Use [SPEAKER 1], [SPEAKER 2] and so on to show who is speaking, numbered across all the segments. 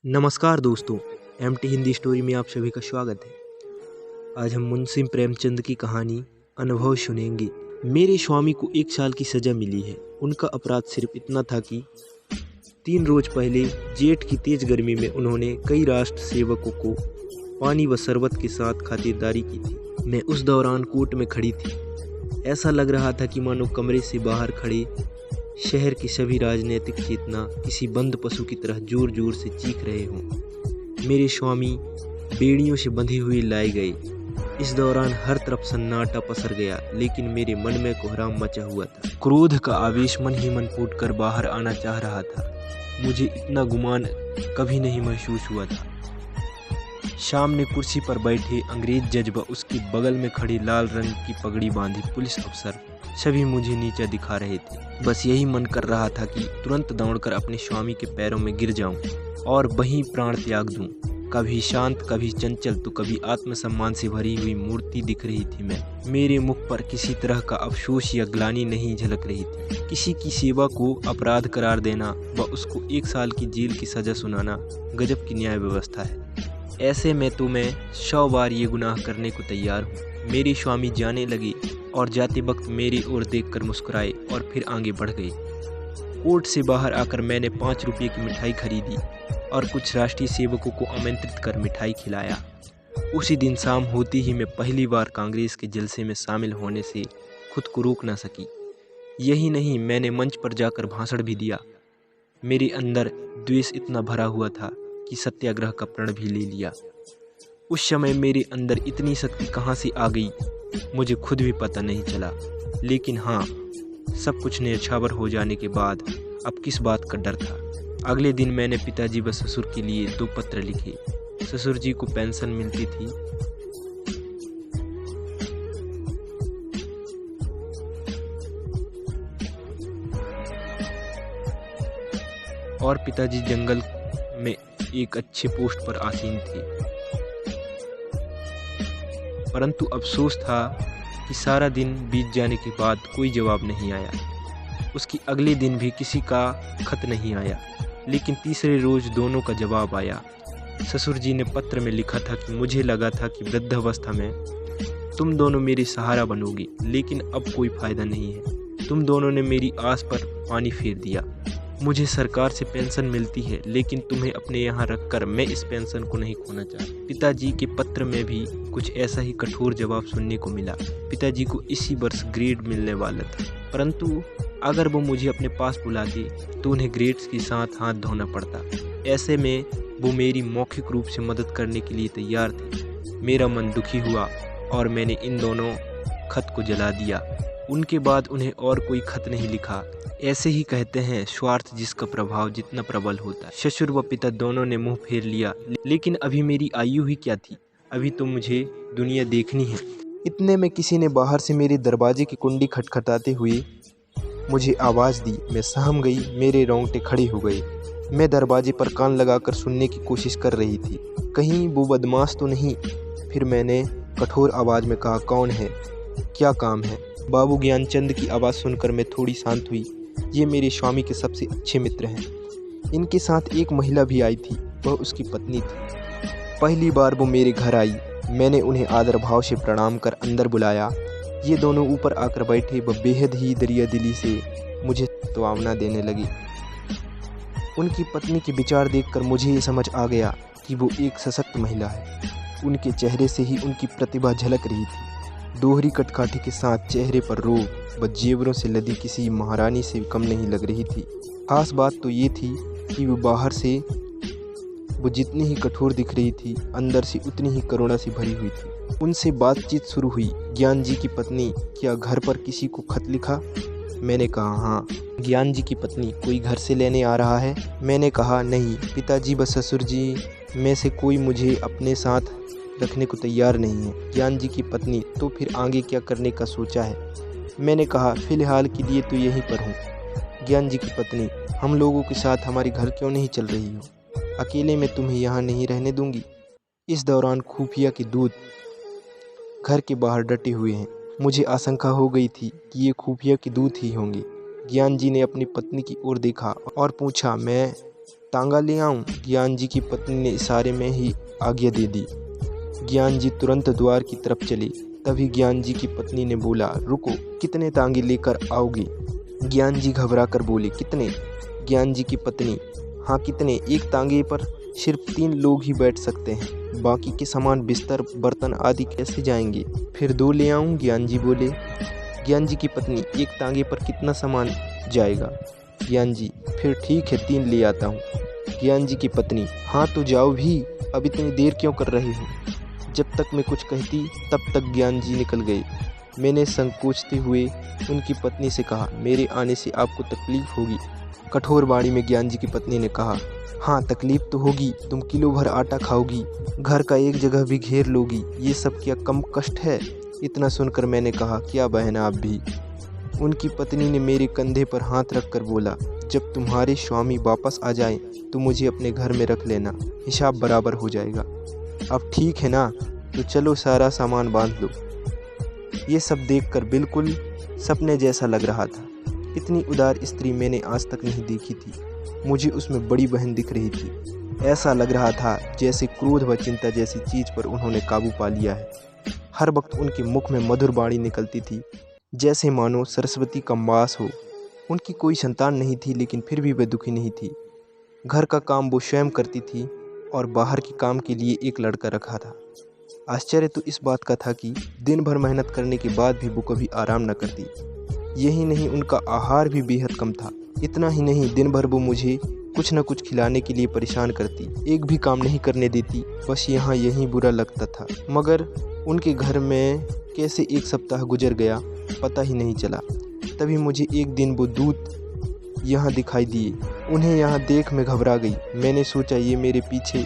[SPEAKER 1] नमस्कार दोस्तों, MT Hindi story में आप सभी का स्वागत है। आज हम मुंशी प्रेमचंद की कहानी अनुभव सुनेंगे। मेरे स्वामी को 1 साल की सज़ा मिली है। उनका अपराध सिर्फ इतना था कि 3 रोज पहले जेठ की तेज गर्मी में उन्होंने कई राष्ट्र सेवकों को पानी व शरबत के साथ खातिरदारी की थी। मैं उस दौरान कोर्ट में खड़ी थी। ऐसा लग रहा था कि मानो कमरे से बाहर खड़े शहर की सभी राजनीतिक चेतना किसी बंद पशु की तरह जोर जोर से चीख रहे हों। मेरे स्वामी बेड़ियों से बंधे हुए लाए गए। इस दौरान हर तरफ सन्नाटा पसर गया, लेकिन मेरे मन में कोहराम मचा हुआ था। क्रोध का आवेश मन ही मन फूट कर बाहर आना चाह रहा था। मुझे इतना गुमान कभी नहीं महसूस हुआ था। सामने कुर्सी पर बैठे अंग्रेज जज व उसके बगल में खड़े लाल रंग की पगड़ी बांधे पुलिस अफसर सभी मुझे नीचा दिखा रहे थे। बस यही मन कर रहा था कि तुरंत दौड़कर अपने स्वामी के पैरों में गिर जाऊं और वहीं प्राण त्याग दूं। कभी शांत, कभी चंचल, तो कभी आत्मसम्मान से भरी हुई मूर्ति दिख रही थी मैं। मेरे मुख पर किसी तरह का अफसोस या ग्लानि नहीं झलक रही थी। किसी की सेवा को अपराध करार देना व उसको 1 साल की जेल की सजा सुनाना गजब की न्याय व्यवस्था है। ऐसे में तो मैं 100 बार ये गुनाह करने को तैयार हूँ। मेरे स्वामी जाने लगे और जाते वक्त मेरी ओर देखकर मुस्कुराए और फिर आगे बढ़ गए। कोर्ट से बाहर आकर मैंने 5 रुपये की मिठाई खरीदी और कुछ राष्ट्रीय सेवकों को आमंत्रित कर मिठाई खिलाया। उसी दिन शाम होते ही मैं पहली बार कांग्रेस के जलसे में शामिल होने से खुद को रोक न सकी। यही नहीं, मैंने मंच पर जाकर भाषण भी दिया। मेरे अंदर द्वेष इतना भरा हुआ था कि सत्याग्रह का प्रण भी ले लिया। उस समय मेरे अंदर इतनी शक्ति कहाँ से आ गई मुझे खुद भी पता नहीं चला। लेकिन हाँ, सब कुछ न्यौछावर हो जाने के बाद अब किस बात का डर था। अगले दिन मैंने पिताजी व ससुर के लिए 2 पत्र लिखे। ससुर जी को पेंशन मिलती थी और पिताजी जंगल में एक अच्छे पोस्ट पर आसीन थे। परंतु अफसोस था कि सारा दिन बीत जाने के बाद कोई जवाब नहीं आया। उसके अगले दिन भी किसी का खत नहीं आया, लेकिन तीसरे रोज दोनों का जवाब आया। ससुर जी ने पत्र में लिखा था कि मुझे लगा था कि वृद्धावस्था में तुम दोनों मेरी सहारा बनोगी, लेकिन अब कोई फायदा नहीं है। तुम दोनों ने मेरी आस पर पानी फेर दिया। मुझे सरकार से पेंशन मिलती है, लेकिन तुम्हें अपने यहाँ रखकर मैं इस पेंशन को नहीं खोना चाहता। पिताजी के पत्र में भी कुछ ऐसा ही कठोर जवाब सुनने को मिला। पिताजी को इसी वर्ष ग्रेड मिलने वाला था, परंतु अगर वो मुझे अपने पास बुलाते तो उन्हें ग्रेड्स के साथ हाथ धोना पड़ता। ऐसे में वो मेरी मौखिक रूप से मदद करने के लिए तैयार थे। मेरा मन दुखी हुआ और मैंने इन दोनों खत को जला दिया। उनके बाद उन्हें और कोई खत नहीं लिखा। ऐसे ही कहते हैं, स्वार्थ जिसका प्रभाव जितना प्रबल होता है। ससुर व पिता दोनों ने मुंह फेर लिया, लेकिन अभी मेरी आयु ही क्या थी। अभी तो मुझे दुनिया देखनी है। इतने में किसी ने बाहर से मेरे दरवाजे की कुंडी खटखटाते हुए मुझे आवाज़ दी। मैं सहम गई, मेरे रोंगटे खड़े हो गए। मैं दरवाजे पर कान लगाकर सुनने की कोशिश कर रही थी, कहीं वो बदमाश तो नहीं। फिर मैंने कठोर आवाज़ में कहा, कौन है, क्या काम है? बाबू ज्ञानचंद की आवाज़ सुनकर मैं थोड़ी शांत हुई। ये मेरे स्वामी के सबसे अच्छे मित्र हैं। इनके साथ एक महिला भी आई थी, वह उसकी पत्नी थी। पहली बार वो मेरे घर आई। मैंने उन्हें आदर भाव से प्रणाम कर अंदर बुलाया। ये दोनों ऊपर आकर बैठे व बेहद ही दरिया दिली से मुझे तवावना देने लगी। उनकी पत्नी के विचार देखकर मुझे ये समझ आ गया कि वो एक सशक्त महिला है। उनके चेहरे से ही उनकी प्रतिभा झलक रही थी। दोहरी कटकाठी के साथ चेहरे पर रोब व जेवरों से लदी किसी महारानी से कम नहीं लग रही थी। खास बात तो ये थी कि वो बाहर से वो जितनी ही कठोर दिख रही थी, अंदर से उतनी ही करुणा से भरी हुई थी। उनसे बातचीत शुरू हुई। ज्ञान जी की पत्नी, क्या घर पर किसी को खत लिखा? मैंने कहा हाँ। ज्ञान जी की पत्नी, कोई घर से लेने आ रहा है? मैंने कहा नहीं, पिताजी व ससुर जी में से कोई मुझे अपने साथ रखने को तैयार नहीं है। ज्ञान जी की पत्नी, तो फिर आगे क्या करने का सोचा है? मैंने कहा फिलहाल के लिए तो यहीं पर हूँ। ज्ञान जी की पत्नी, हम लोगों के साथ हमारे घर क्यों नहीं चल रही हो? अकेले में तुम्हें यहाँ नहीं रहने दूंगी। इस दौरान खुफिया के दूत घर के बाहर डटे हुए हैं। मुझे आशंका हो गई थी कि ये खुफिया के दूत ही होंगे। ज्ञान जी ने अपनी पत्नी की ओर देखा और पूछा, मैं तांगा ले आऊं? ज्ञान जी की पत्नी ने इशारे में ही आज्ञा दे दी। ज्ञान जी तुरंत द्वार की तरफ चले। तभी ज्ञान जी की पत्नी ने बोला, रुको, कितने तांगे लेकर आओगे? ज्ञान जी घबरा कर बोले, कितने? ज्ञान जी की पत्नी, हाँ कितने? एक तांगे पर सिर्फ 3 लोग ही बैठ सकते हैं, बाकी के सामान बिस्तर बर्तन आदि कैसे जाएंगे? फिर 2 ले आऊं? ज्ञान जी बोले। ज्ञान जी की पत्नी, एक तांगे पर कितना सामान जाएगा? ज्ञान जी, फिर ठीक है 3 ले आता हूँ। ज्ञान जी की पत्नी, हाँ तो जाओ भी, अब इतनी देर क्यों कर रहे हो? जब तक मैं कुछ कहती तब तक ज्ञान जी निकल गए। मैंने संकोचते हुए उनकी पत्नी से कहा, मेरे आने से आपको तकलीफ होगी। कठोर वाणी में ज्ञान जी की पत्नी ने कहा, हाँ तकलीफ तो होगी, तुम किलो भर आटा खाओगी, घर का एक जगह भी घेर लोगी, ये सब क्या कम कष्ट है? इतना सुनकर मैंने कहा, क्या बहन आप भी? उनकी पत्नी ने मेरे कंधे पर हाथ रखकर बोला, जब तुम्हारे स्वामी वापस आ जाएं तो मुझे अपने घर में रख लेना, हिसाब बराबर हो जाएगा। अब ठीक है ना, तो चलो सारा सामान बांध लो। ये सब देखकर बिल्कुल सपने जैसा लग रहा था। इतनी उदार स्त्री मैंने आज तक नहीं देखी थी। मुझे उसमें बड़ी बहन दिख रही थी। ऐसा लग रहा था जैसे क्रोध व चिंता जैसी चीज़ पर उन्होंने काबू पा लिया है। हर वक्त उनके मुख में मधुर वाणी निकलती थी, जैसे मानो सरस्वती का वास हो। उनकी कोई संतान नहीं थी, लेकिन फिर भी वह दुखी नहीं थी। घर का काम वो स्वयं करती थी और बाहर के काम के लिए एक लड़का रखा था। आश्चर्य तो इस बात का था कि दिन भर मेहनत करने के बाद भी वो कभी आराम न करती। यही नहीं, उनका आहार भी बेहद कम था। इतना ही नहीं, दिन भर वो मुझे कुछ न कुछ खिलाने के लिए परेशान करती, एक भी काम नहीं करने देती, बस यहाँ यहीं बुरा लगता था। मगर उनके घर में कैसे एक सप्ताह गुजर गया पता ही नहीं चला। तभी मुझे एक दिन वो दूत यहाँ दिखाई दिए। उन्हें यहाँ देख मैं घबरा गई। मैंने सोचा ये मेरे पीछे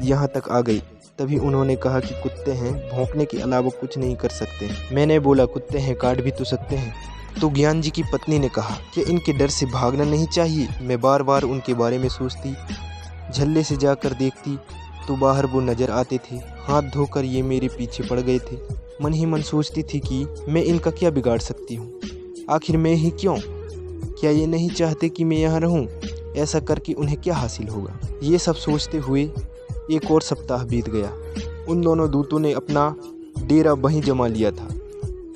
[SPEAKER 1] यहाँ तक आ गई। तभी उन्होंने कहा कि कुत्ते हैं, भौंकने के अलावा कुछ नहीं कर सकते। मैंने बोला, कुत्ते हैं, काट भी तो सकते हैं। तो ज्ञान जी की पत्नी ने कहा कि इनके डर से भागना नहीं चाहिए। मैं बार बार उनके बारे में सोचती, झल्ले से जाकर देखती तो बाहर वो नजर आते थे। हाथ धोकर ये मेरे पीछे पड़ गए थे। मन ही मन सोचती थी कि मैं इनका क्या बिगाड़ सकती हूँ, आखिर मैं ही क्यों? क्या ये नहीं चाहते कि मैं यहाँ रहूँ? ऐसा करके उन्हें क्या हासिल होगा? ये सब सोचते हुए एक और सप्ताह बीत गया। उन दोनों दूतों ने अपना डेरा वहीं जमा लिया था।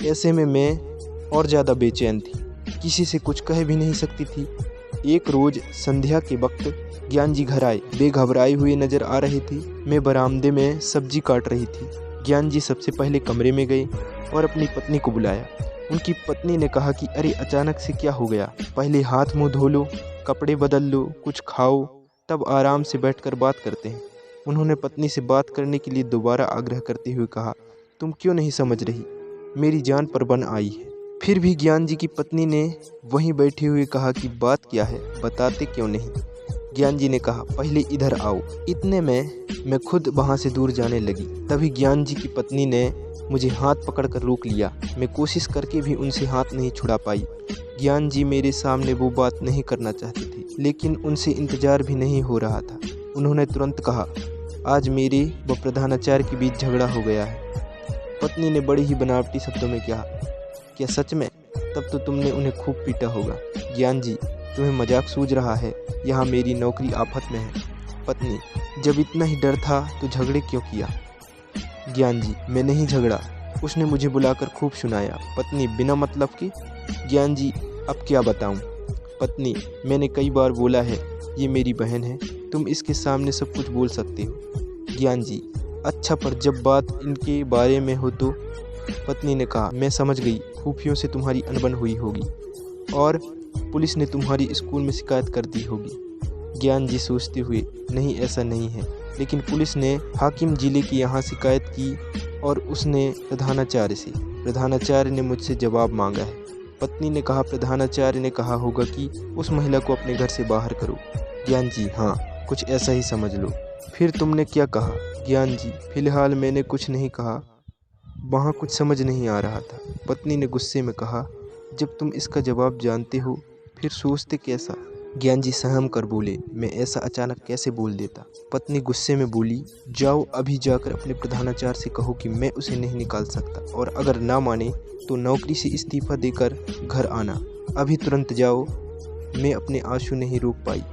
[SPEAKER 1] ऐसे में मैं और ज़्यादा बेचैन थी, किसी से कुछ कह भी नहीं सकती थी। एक रोज़ संध्या के वक्त ज्ञान जी घर आए। वे घबराए हुए नजर आ रहे थे। मैं बरामदे में सब्जी काट रही थी। ज्ञान जी सबसे पहले कमरे में गए और अपनी पत्नी को बुलाया। उनकी पत्नी ने कहा कि अरे अचानक से क्या हो गया? पहले हाथ मुंह धो लो, कपड़े बदल लो, कुछ खाओ, तब आराम से बैठकर बात करते हैं। उन्होंने पत्नी से बात करने के लिए दोबारा आग्रह करते हुए कहा, तुम क्यों नहीं समझ रही? मेरी जान पर बन आई है। फिर भी ज्ञान जी की पत्नी ने वहीं बैठे हुए कहा कि बात क्या है, बताते क्यों नहीं? ज्ञान जी ने कहा, पहले इधर आओ। इतने में मैं खुद वहाँ से दूर जाने लगी। तभी ज्ञान जी की पत्नी ने मुझे हाथ पकड़कर रोक लिया। मैं कोशिश करके भी उनसे हाथ नहीं छुड़ा पाई। ज्ञान जी मेरे सामने वो बात नहीं करना चाहते थे, लेकिन उनसे इंतजार भी नहीं हो रहा था। उन्होंने तुरंत कहा, आज मेरे व प्रधानाचार्य के बीच झगड़ा हो गया है। पत्नी ने बड़े ही बनावटी शब्दों में कहा, क्या सच में? तब तो तुमने उन्हें खूब पीटा होगा। ज्ञान जी, तुम्हें मजाक सूझ रहा है, यहाँ मेरी नौकरी आफत में है। पत्नी, जब इतना ही डर था तो झगड़े क्यों किया? ज्ञान जी, मैं नहीं झगड़ा, उसने मुझे बुलाकर खूब सुनाया। पत्नी, बिना मतलब के? ज्ञान जी, अब क्या बताऊं? पत्नी, मैंने कई बार बोला है ये मेरी बहन है, तुम इसके सामने सब कुछ बोल सकते हो। ज्ञान जी, अच्छा, पर जब बात इनके बारे में हो तो? पत्नी ने कहा, मैं समझ गई, खुफियों से तुम्हारी अनबन हुई होगी और पुलिस ने तुम्हारी स्कूल में शिकायत कर दी होगी। ज्ञान जी सोचते हुए, नहीं ऐसा नहीं है, लेकिन पुलिस ने हाकिम जिले की यहाँ शिकायत की और उसने प्रधानाचार्य से। प्रधानाचार्य ने मुझसे जवाब मांगा है। पत्नी ने कहा, प्रधानाचार्य ने कहा होगा कि उस महिला को अपने घर से बाहर करो। ज्ञान जी, हाँ, कुछ ऐसा ही समझ लो। फिर तुमने क्या कहा? ज्ञान जी, फिलहाल मैंने कुछ नहीं कहा, वहाँ कुछ समझ नहीं आ रहा था। पत्नी ने गुस्से में कहा, जब तुम इसका जवाब जानते हो फिर सोचते कैसा? ज्ञान जी सहम कर बोले, मैं ऐसा अचानक कैसे बोल देता? पत्नी गुस्से में बोली, जाओ अभी जाकर अपने प्रधानाचार्य से कहो कि मैं उसे नहीं निकाल सकता, और अगर ना माने तो नौकरी से इस्तीफा देकर घर आना। अभी तुरंत जाओ। मैं अपने आंसू नहीं रोक पाई।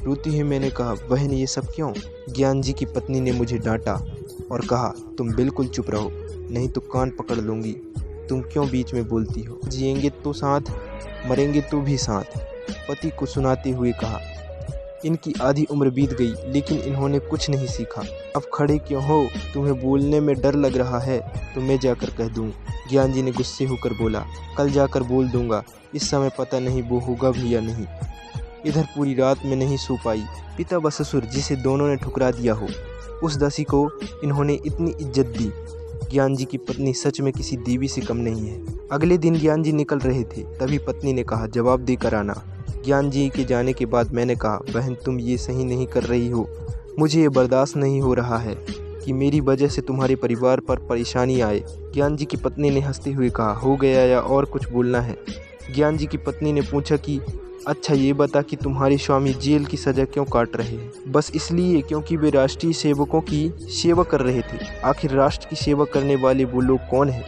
[SPEAKER 1] रोती हुई मैंने कहा, बहन ये सब क्यों? ज्ञान जी की पत्नी ने मुझे डांटा और कहा, तुम बिल्कुल चुप रहो, नहीं तो कान पकड़ लूँगी। तुम क्यों बीच में बोलती हो? जिएंगे तो साथ, मरेंगे तो भी साथ, पति को सुनाते हुए कहा। इनकी आधी उम्र बीत गई लेकिन इन्होंने कुछ नहीं सीखा। अब खड़े क्यों हो? तुम्हें बोलने में डर लग रहा है तो मैं जाकर कह दूँ। ज्ञान जी ने गुस्से होकर बोला, कल जाकर बोल दूंगा, इस समय पता नहीं वो होगा भी या नहीं। इधर पूरी रात में नहीं सो पाई। पिता व ससुर जिसे दोनों ने ठुकरा दिया हो, उस दासी को इन्होंने इतनी इज्जत दी। ज्ञान जी की पत्नी सच में किसी देवी से कम नहीं है। अगले दिन ज्ञान जी निकल रहे थे, तभी पत्नी ने कहा, जवाब देकर आना। ज्ञान जी के जाने के बाद मैंने कहा, बहन तुम ये सही नहीं कर रही हो। मुझे ये बर्दाश्त नहीं हो रहा है कि मेरी वजह से तुम्हारे परिवार पर परेशानी आए। ज्ञान जी की पत्नी ने हंसते हुए कहा, हो गया या और कुछ बोलना है? ज्ञान जी की पत्नी ने पूछा कि अच्छा ये बता कि तुम्हारे स्वामी जेल की सज़ा क्यों काट रहे हैं? बस इसलिए क्योंकि वे राष्ट्रीय सेवकों की सेवा कर रहे थे। आखिर राष्ट्र की सेवा करने वाले वो लोग कौन हैं?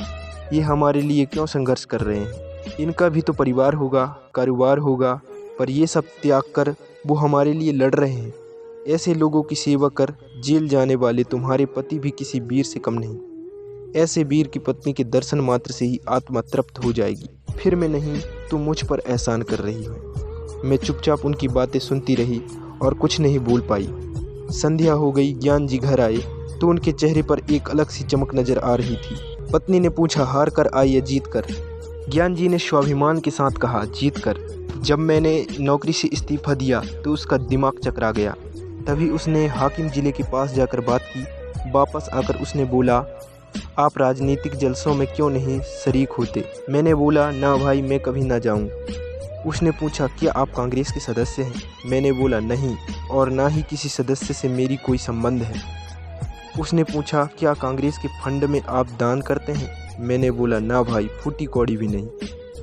[SPEAKER 1] ये हमारे लिए क्यों संघर्ष कर रहे हैं? इनका भी तो परिवार होगा, कारोबार होगा, पर ये सब त्याग कर वो हमारे लिए लड़ रहे हैं। ऐसे लोगों की सेवा कर जेल जाने वाले तुम्हारे पति भी किसी वीर से कम नहीं। ऐसे वीर की पत्नी के दर्शन मात्र से ही आत्मा तृप्त हो जाएगी। फिर मैं नहीं, तुम मुझ पर एहसान कर रही हो। मैं चुपचाप उनकी बातें सुनती रही और कुछ नहीं बोल पाई। संध्या हो गई। ज्ञान जी घर आए तो उनके चेहरे पर एक अलग सी चमक नजर आ रही थी। पत्नी ने पूछा, हार कर आई या जीत कर? ज्ञान जी ने स्वाभिमान के साथ कहा, जीत कर। जब मैंने नौकरी से इस्तीफा दिया तो उसका दिमाग चकरा गया। तभी उसने हाकिम जिले के पास जाकर बात की। वापस आकर उसने बोला, आप राजनीतिक जलसों में क्यों नहीं शरीक होते? मैंने बोला, ना भाई मैं कभी ना जाऊं। उसने पूछा, क्या आप कांग्रेस के सदस्य हैं? मैंने बोला, नहीं, और ना ही किसी सदस्य से मेरी कोई संबंध है। उसने पूछा, क्या कांग्रेस के फंड में आप दान करते हैं? मैंने बोला, ना भाई, फूटी कौड़ी भी नहीं।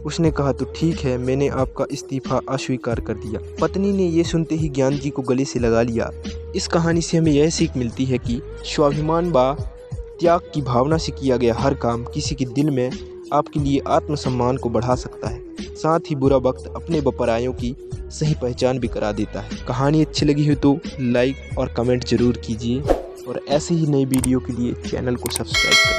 [SPEAKER 1] उसने कहा, तो ठीक है, मैंने आपका इस्तीफा अस्वीकार कर दिया। पत्नी ने ये सुनते ही ज्ञान जी को गले से लगा लिया। इस कहानी से हमें यह सीख मिलती है कि स्वाभिमान व त्याग की भावना से किया गया हर काम किसी के दिल में आपके लिए आत्मसम्मान को बढ़ा सकता है। साथ ही बुरा वक्त अपने व परायों की सही पहचान भी करा देता है। कहानी अच्छी लगी हो तो लाइक और कमेंट जरूर कीजिए और ऐसे ही नई वीडियो के लिए चैनल को सब्सक्राइब करें।